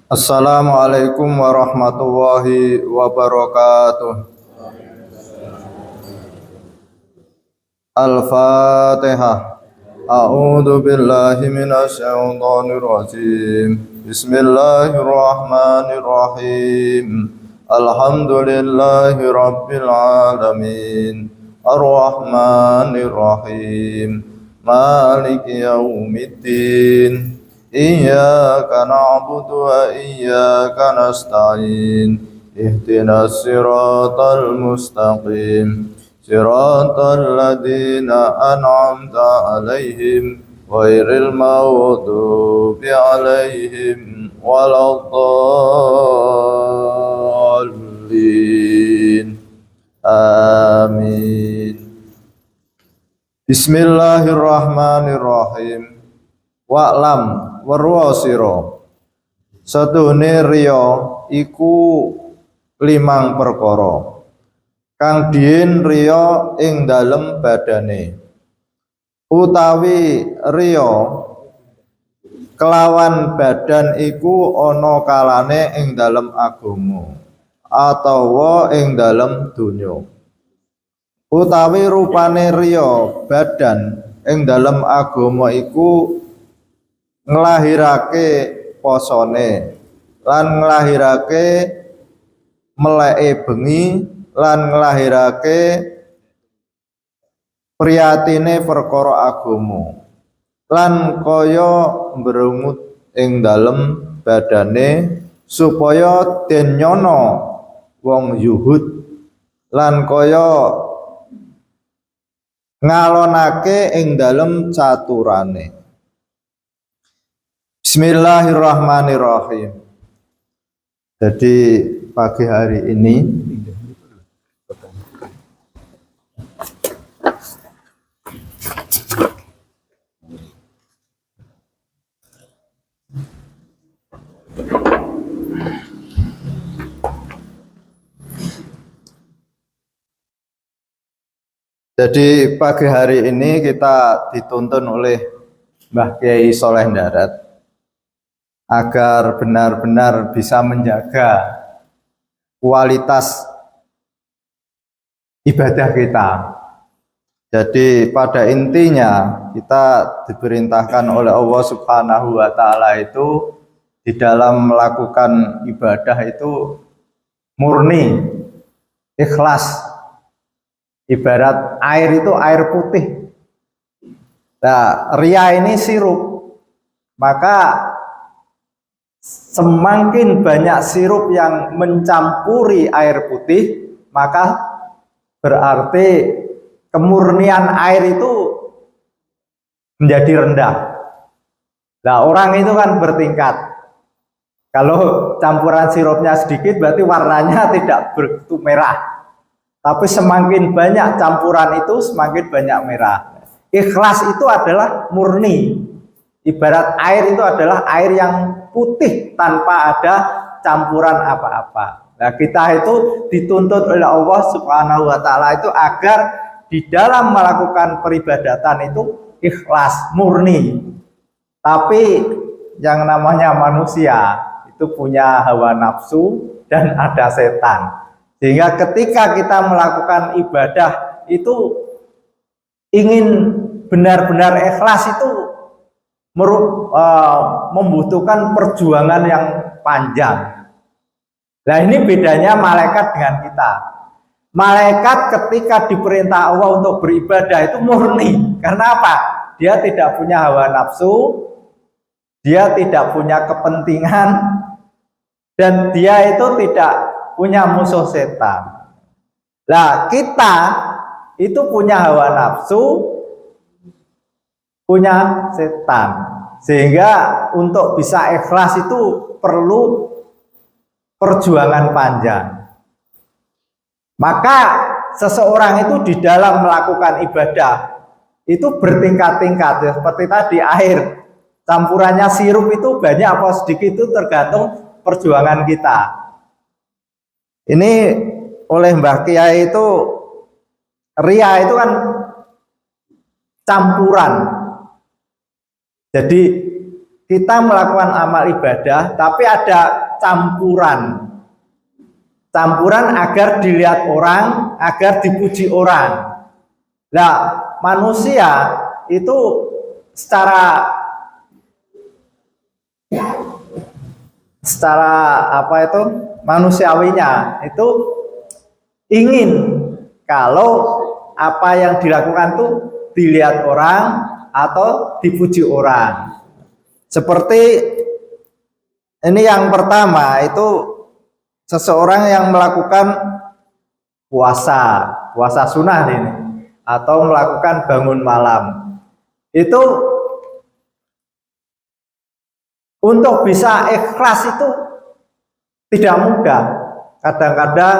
Assalamualaikum warahmatullahi wabarakatuh. Al-Fatihah. A'udzu billahi minasy syaithanir rajim. Bismillahirrahmanirrahim. Alhamdulillahi rabbil alamin. Ar-Rahmanir Rahim. Maliki yaumiddin. Iyyaka na'budu wa iyyaka nasta'in. Ihdinas siratal mustaqim. Siratal ladzina an'amta 'alaihim ghairil maghdubi 'alaihim waladdallin. Amin. Bismillahirrahmanirrahim. Wa'lam weruh sira sedune riya iku limang perkara kang diin riya ing dalem badane, utawi riya kelawan badan iku ana kalane ing dalem agama atawa ing dalem donya. Utawi rupane riya badan ing dalem agama iku nglahirake posone lan nglahirake meleke bengi lan nglahirake priyatine perkara agama lan kaya mbrengut ing dalem badane supaya den nyono wong yuhud lan kaya ngalonake ing dalem caturane. Bismillahirrahmanirrahim. Jadi pagi hari ini kita dituntun oleh Mbah Kiai Soleh Darat agar benar-benar bisa menjaga kualitas ibadah kita. Jadi pada intinya kita diperintahkan oleh Allah Subhanahu wa taala itu di dalam melakukan ibadah itu murni, ikhlas. Ibarat air itu air putih. Nah, riya ini sirup. Maka semakin banyak sirup yang mencampuri air putih, maka berarti kemurnian air itu menjadi rendah. Nah, orang itu kan bertingkat. Kalau campuran sirupnya sedikit berarti warnanya tidak begitu merah. Tapi semakin banyak campuran itu semakin banyak merah. Ikhlas itu adalah murni. Ibarat air itu adalah air yang putih tanpa ada campuran apa-apa. Nah, kita itu dituntut oleh Allah Subhanahu wa taala itu agar di dalam melakukan peribadatan itu ikhlas, murni. Tapi yang namanya manusia itu punya hawa nafsu dan ada setan. Sehingga ketika kita melakukan ibadah itu ingin benar-benar ikhlas itu membutuhkan perjuangan yang panjang. Nah, ini bedanya malaikat dengan kita. Malaikat ketika diperintah Allah untuk beribadah itu murni. Karena apa? Dia tidak punya hawa nafsu, dia tidak punya kepentingan, dan dia itu tidak punya musuh setan. Nah, kita itu punya hawa nafsu, punya setan, sehingga untuk bisa ikhlas itu perlu perjuangan panjang. Maka seseorang itu di dalam melakukan ibadah itu bertingkat-tingkat, seperti tadi air campurannya sirup itu banyak apa sedikit itu tergantung perjuangan kita. Ini oleh Mbah Kiai itu Ria itu kan campuran. Jadi kita melakukan amal ibadah tapi ada campuran. Campuran agar dilihat orang, agar dipuji orang. Nah, manusia itu secara apa itu manusiawinya itu ingin kalau apa yang dilakukan tuh dilihat orang atau dipuji orang. Seperti ini yang pertama itu seseorang yang melakukan puasa sunnah ini atau melakukan bangun malam. Itu untuk bisa ikhlas itu tidak mudah. Kadang-kadang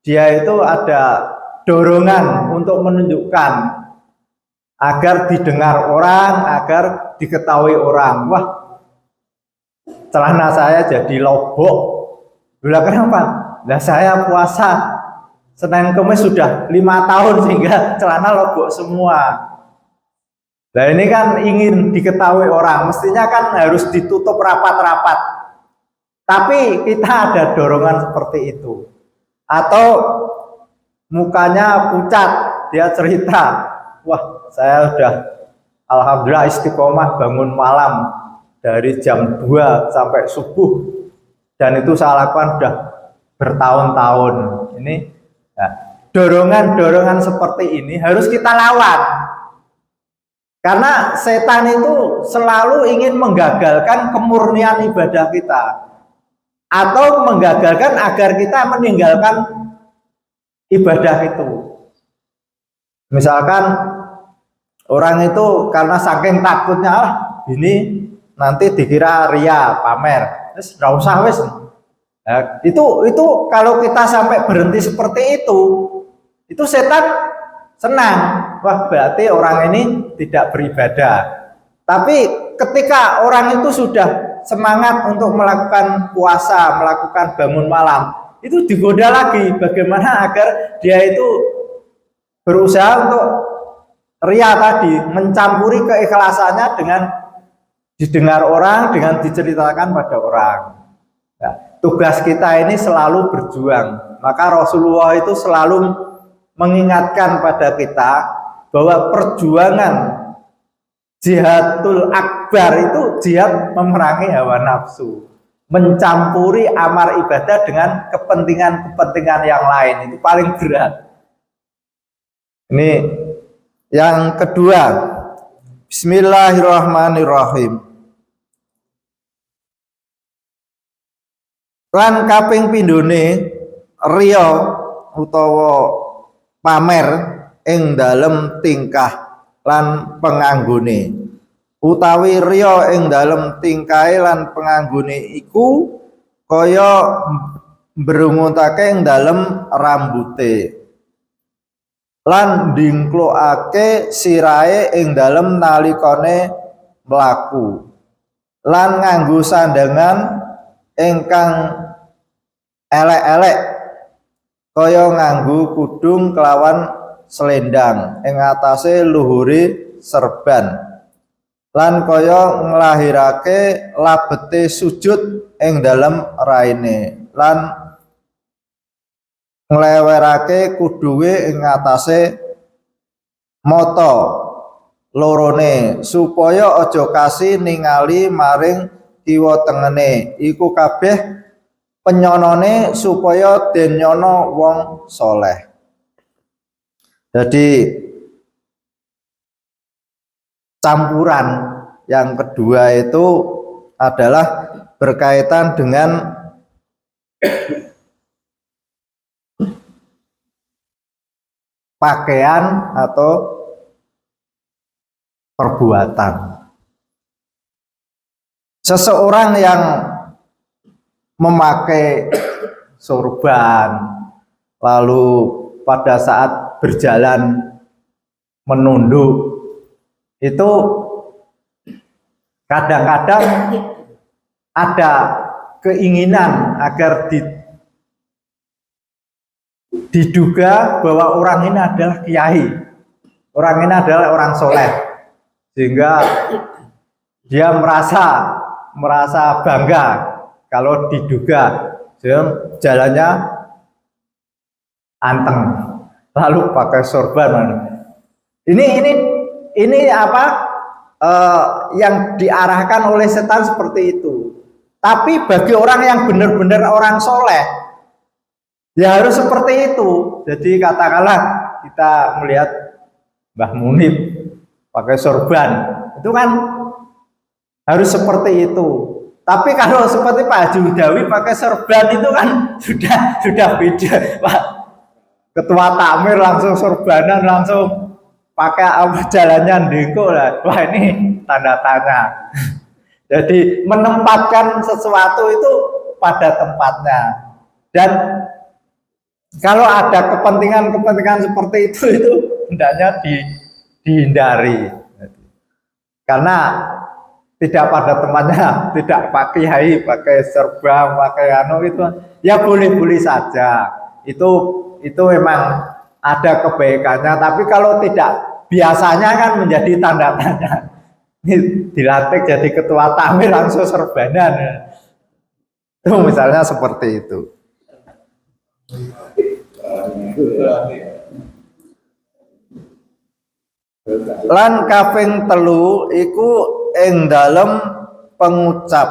dia itu ada dorongan untuk menunjukkan agar didengar orang, agar diketahui orang. Wah, celana saya jadi lobok. Bila kenapa? Nah, saya puasa Senin Kemis sudah 5 tahun sehingga celana lobok semua. Nah, ini kan ingin diketahui orang, mestinya kan harus ditutup rapat-rapat. Tapi kita ada dorongan seperti itu. Atau mukanya pucat, dia cerita, wah saya udah alhamdulillah istiqomah bangun malam dari jam 2 sampai subuh, dan itu saya lakukan sudah bertahun-tahun. Ini nah, dorongan-dorongan seperti ini harus kita lawan. Karena setan itu selalu ingin menggagalkan kemurnian ibadah kita, atau menggagalkan agar kita meninggalkan ibadah itu. Misalkan orang itu karena saking takutnya, ini nanti dikira ria, pamer, terus nggak usah wes. Nah, itu kalau kita sampai berhenti seperti itu setan senang. Wah, berarti orang ini tidak beribadah. Tapi ketika orang itu sudah semangat untuk melakukan puasa, melakukan bangun malam, itu digoda lagi bagaimana agar dia itu berusaha untuk ria tadi, mencampuri keikhlasannya dengan didengar orang, dengan diceritakan pada orang. Nah, tugas kita ini selalu berjuang. Maka Rasulullah itu selalu mengingatkan pada kita bahwa perjuangan jihadul akbar itu jihad memerangi hawa nafsu, mencampuri amar ibadah dengan kepentingan-kepentingan yang lain, itu paling berat. Ini yang kedua. Bismillahirrahmanirrahim. Lan kaping pindhone riya utawa pamer ing dalem tingkah lan penganggone, utawi riya ing dalem tingkahe lan penganggone iku kaya mbrungutake ing dalem rambute lan ndingklokake sirahe ing dalem nalikane mlaku lan nganggo sandangan ingkang elek-elek kaya nganggo kudung kelawan selendang ing atase luhure serban lan kaya nglahirake labete sujud ing dalem raine lan nglewerake kudunge ing atase mata lorone supaya aja kasih ningali maring kiwa tengene, iku kabeh penyonone supaya den nyono wong soleh. Jadi campuran yang kedua itu adalah berkaitan dengan pakaian atau perbuatan. Seseorang yang memakai sorban lalu pada saat berjalan menunduk itu kadang-kadang ada keinginan agar diduga bahwa orang ini adalah kiai, orang ini adalah orang soleh, sehingga dia merasa bangga kalau diduga jalannya anteng, lalu pakai sorban. Ini apa yang diarahkan oleh setan seperti itu. Tapi bagi orang yang benar-benar orang soleh, ya harus seperti itu. Jadi katakanlah kita melihat Mbah Munib pakai sorban, itu kan harus seperti itu. Tapi kalau seperti Pak Haji Hudawi pakai sorban itu kan sudah beda, Pak. Ketua takmir langsung sorbanan, langsung pakai jalannya ndengko lah. Wah, ini tanda tanya. Jadi menempatkan sesuatu itu pada tempatnya. Dan kalau ada kepentingan seperti itu hendaknya dihindari. Karena tidak pada tempatnya, tidak pakai kiai, pakai serba, pakai itu ya boleh-boleh saja. Itu memang ada kebaikannya, tapi kalau tidak, biasanya kan menjadi tanda tanya. Ini dilantik jadi ketua takmir langsung serbanan. Itu misalnya seperti itu. Lan kaping telu iku ing dalem pengucap.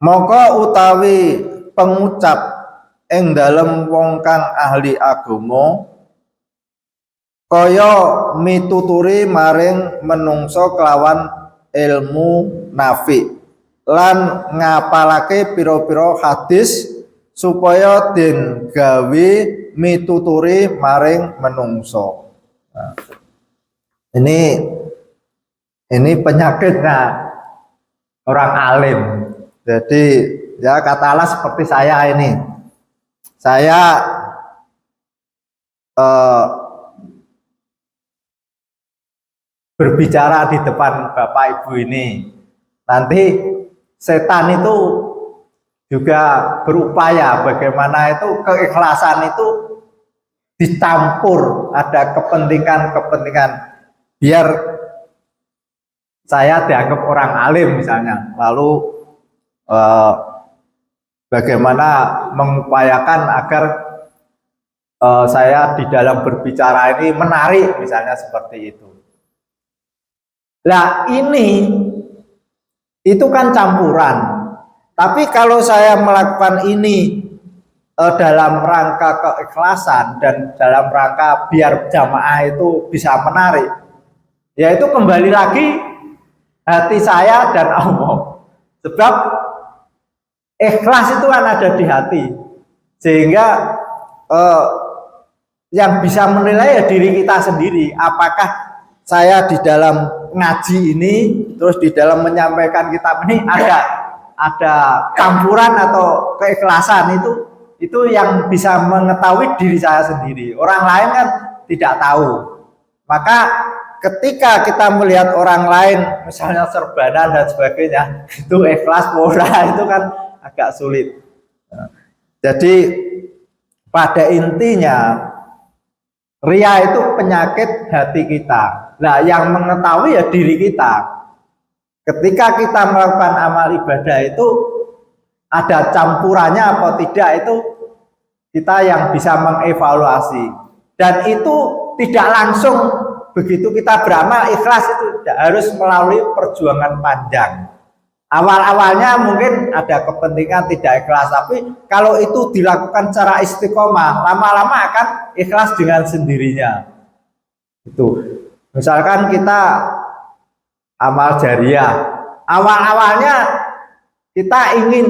Maka utawi pengucap ing dalem wong kang ahli agama kaya mituturi maring menungso kelawan ilmu nafi lan ngapalake pira-pira hadis supaya den gawe mituturi maring menungso. Nah, ini penyakitnya orang alim. Jadi ya katakanlah seperti saya ini. Saya berbicara di depan Bapak Ibu ini. Nanti setan itu juga berupaya bagaimana itu keikhlasan itu dicampur, ada kepentingan biar saya dianggap orang alim misalnya, lalu bagaimana mengupayakan agar saya di dalam berbicara ini menarik misalnya seperti itu. Nah itu kan campuran. Tapi kalau saya melakukan ini dalam rangka keikhlasan dan dalam rangka biar jamaah itu bisa menarik, yaitu kembali lagi hati saya dan Allah. Sebab ikhlas itu kan ada di hati, sehingga yang bisa menilai ya diri kita sendiri. Apakah saya di dalam ngaji ini, terus di dalam menyampaikan kitab ini ada campuran atau keikhlasan, itu yang bisa mengetahui diri saya sendiri. Orang lain kan tidak tahu. Maka ketika kita melihat orang lain misalnya serbanan dan sebagainya, itu ikhlas pura, itu kan agak sulit. Jadi pada intinya ria itu penyakit hati kita. Nah, yang mengetahui ya diri kita. Ketika kita melakukan amal ibadah itu ada campurannya apa tidak, itu kita yang bisa mengevaluasi. Dan itu tidak langsung begitu kita beramal ikhlas, itu tidak harus melalui perjuangan panjang. Awal-awalnya mungkin ada kepentingan tidak ikhlas, tapi kalau itu dilakukan secara istiqomah, lama-lama akan ikhlas dengan sendirinya. Itu misalkan kita amal jariah, awal-awalnya kita ingin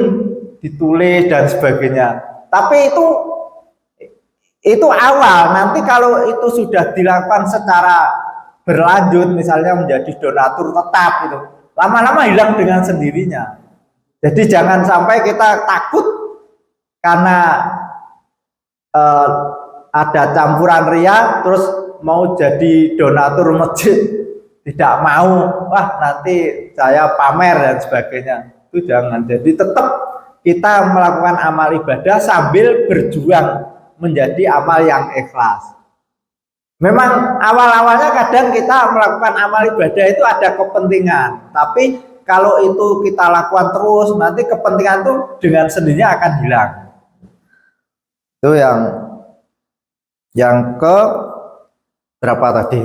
ditulis dan sebagainya, tapi itu awal. Nanti kalau itu sudah dilakukan secara berlanjut, misalnya menjadi donatur tetap, itu lama-lama hilang dengan sendirinya. Jadi jangan sampai kita takut karena ada campuran ria terus mau jadi donatur masjid, tidak mau, wah nanti saya pamer dan sebagainya. Itu jangan. Jadi tetap kita melakukan amal ibadah sambil berjuang menjadi amal yang ikhlas. Memang awal-awalnya kadang kita melakukan amal ibadah itu ada kepentingan, tapi kalau itu kita lakukan terus, nanti kepentingan itu dengan sendirinya akan hilang. Itu yang ke berapa tadi?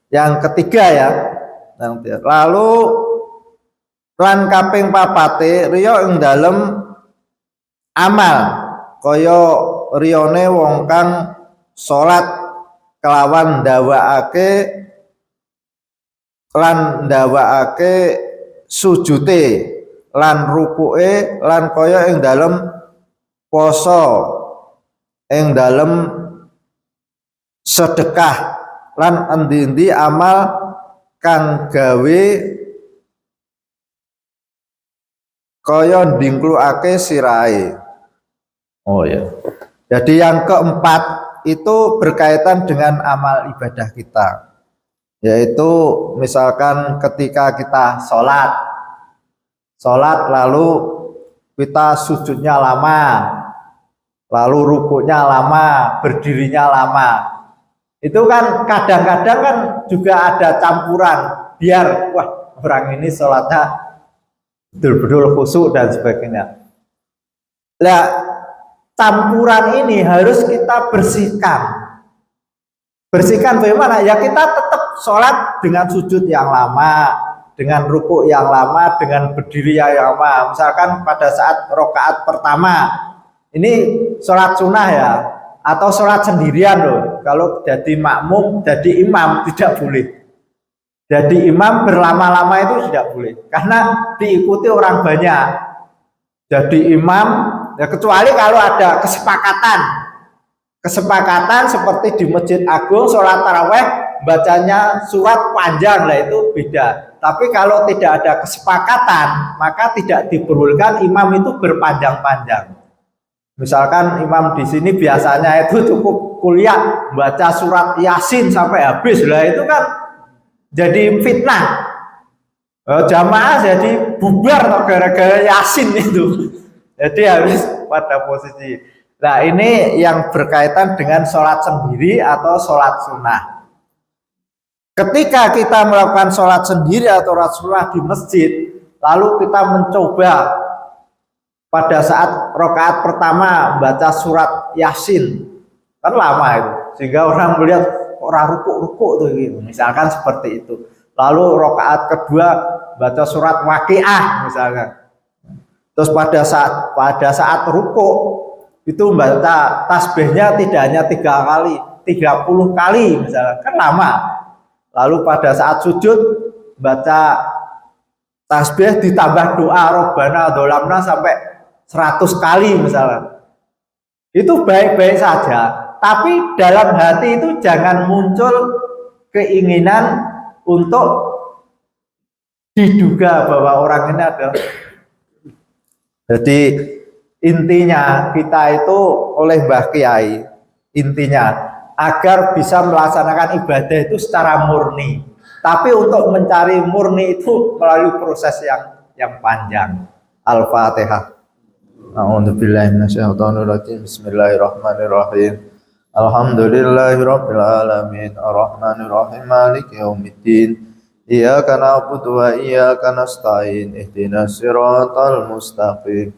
Yang ketiga ya. Lalu lan kaping papate riya ing dalem amal kaya riyane wong kang salat kelawan ndawakake sujute lan rukuke lan kaya ing dalem poso ing dalem sedekah lan endi-endi amal kang gawe kaya ndingklukake sirahe. Oh ya. Jadi yang keempat itu berkaitan dengan amal ibadah kita. Yaitu misalkan ketika kita sholat lalu kita sujudnya lama, lalu rukuknya lama, berdirinya lama. Itu kan kadang-kadang kan juga ada campuran biar wah orang ini sholatnya betul-betul khusyuk dan sebagainya. Nah, campuran ini harus kita bersihkan. Bersihkan bagaimana? Ya kita tetap sholat dengan sujud yang lama, dengan rukuk yang lama, dengan berdiri yang lama. Misalkan pada saat rakaat pertama, ini sholat sunnah ya, atau sholat sendirian loh. Kalau jadi makmum, jadi imam tidak boleh. Jadi imam berlama-lama itu tidak boleh, karena diikuti orang banyak. Jadi imam, ya kecuali kalau ada kesepakatan seperti di Masjid Agung sholat taraweh bacanya surat panjang, lah itu beda. Tapi kalau tidak ada kesepakatan, maka tidak diperbolehkan imam itu berpanjang-panjang. Misalkan imam di sini biasanya itu cukup kuliah baca surat Yasin sampai habis, lah itu kan jadi fitnah. Jamaah jadi bubar gara-gara Yasin itu. Jadi harus pada posisi. Nah ini yang berkaitan dengan sholat sendiri atau sholat sunnah. Ketika kita melakukan sholat sendiri atau sholat sunnah di masjid, lalu kita mencoba pada saat rakaat pertama baca surat Yasin, kan lama itu, sehingga orang melihat orang rukuk tuh gitu. Misalkan seperti itu. Lalu rakaat kedua baca surat Waqiah misalkan. Terus pada saat rukuk itu baca tasbihnya tidak hanya 3 kali, 30 kali misalkan, kan lama. Lalu pada saat sujud baca tasbih ditambah doa Rabbana dzolamna sampai 100 kali misalnya. Itu baik-baik saja, tapi dalam hati itu jangan muncul keinginan untuk diduga bahwa orang ini adalah. Jadi intinya kita itu oleh Mbah Kiai, intinya agar bisa melaksanakan ibadah itu secara murni. Tapi untuk mencari murni itu melalui proses yang panjang. Al-Fatihah. A'udzubillahi minasyaitonirrajim. Bismillahirrahmanirrahim. Alhamdulillahirabbil alamin. Arrahmanirrahim. Maliki yaumiddin. Iyyaka na'budu wa iyyaka nasta'in. Ihdinas siratal mustaqim.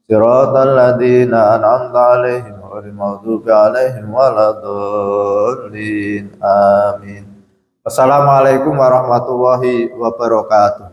Siratal ladzina an'amta 'alaihim ghairil maghdubi 'alaihim waladdallin. Amin. Assalamualaikum warahmatullahi wabarakatuh.